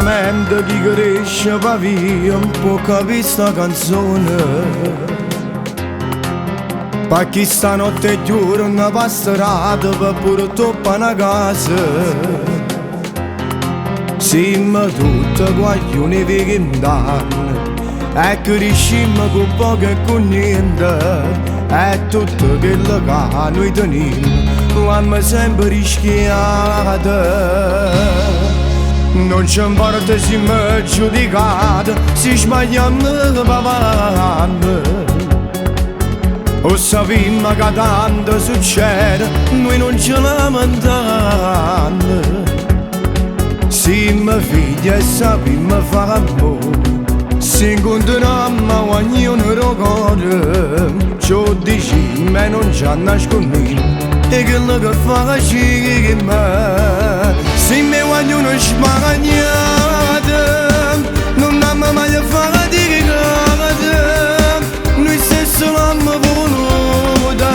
solamente chi cresce va via un po' capire sta canzone. Pa' chi stanotte giuro una passerata per pure toppa una casa. Siamo tutti guaglioni vecchiandani e crescimmo con poco e con niente. E tutto quello che noi teniamo l'abbiamo sempre rischiato. Non ci importa se mi giudicate, se sbagliamo avanti. O sappiamo che tanto succede, noi non ci lamentiamo. Siamo figli e sappiamo fare amore, se incontriamo ognuno ricorda. Ciò diciamo e non ci nascondiamo, e quello che facciamo. Se mi ognuno sbagliato, non abbiamo mai fatto di cosa. Noi stessi l'abbiamo voluta,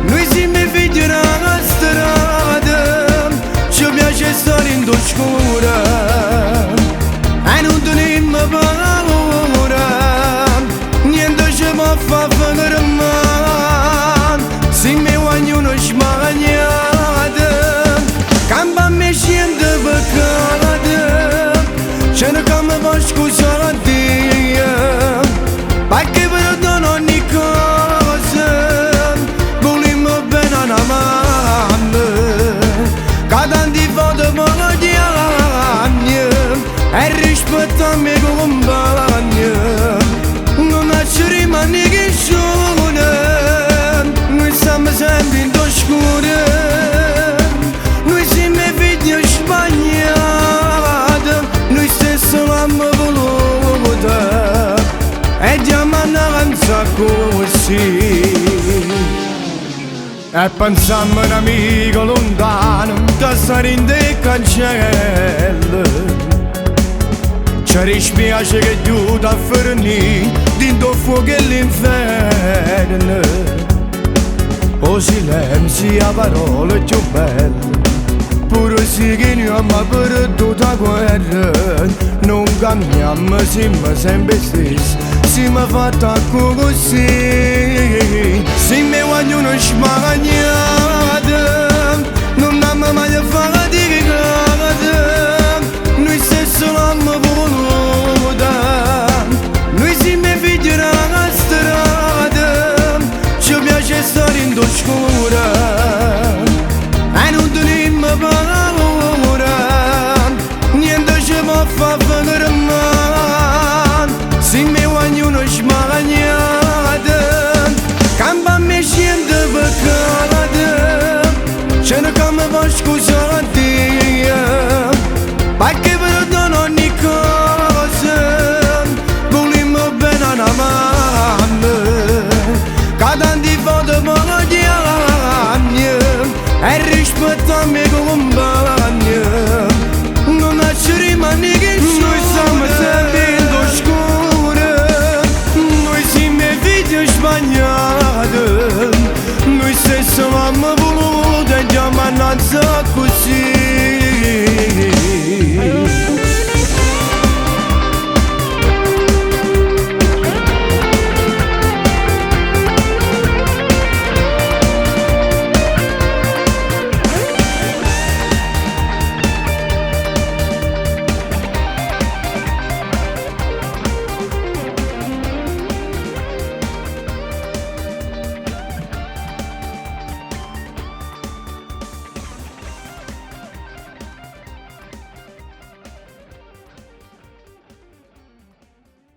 noi siamo figli della strada. Ci piace stare in oscura e non teniamo paura, niente ci può far fermare. Se mi ognuno sbagliato, cambiamo scende peccato, cerchiamo per scusare a Dio, perché perdono ogni cosa, vogliamo bene a una mamma, che tanti foto vogliamo, e rispettiamo i compagni, non ci rimane che sono, noi siamo sempre in oscura, noi siamo figli sbagliati, noi stessi l'abbiamo voluta, e diamo un'avanza così. E pensiamo a un amico lontano che sta in dei cancelli, ci dispiace che aiuta a fornire dentro fuoco e l'inferno. O silenzio a parole più belle, pure se che noi abbiamo perduto la guerra, non cambiamo, siamo sempre stessi, siamo fatti così. Se mi ognuno sbagliato, non abbiamo mai fatto di cosa, noi stessi l'abbiamo voluto.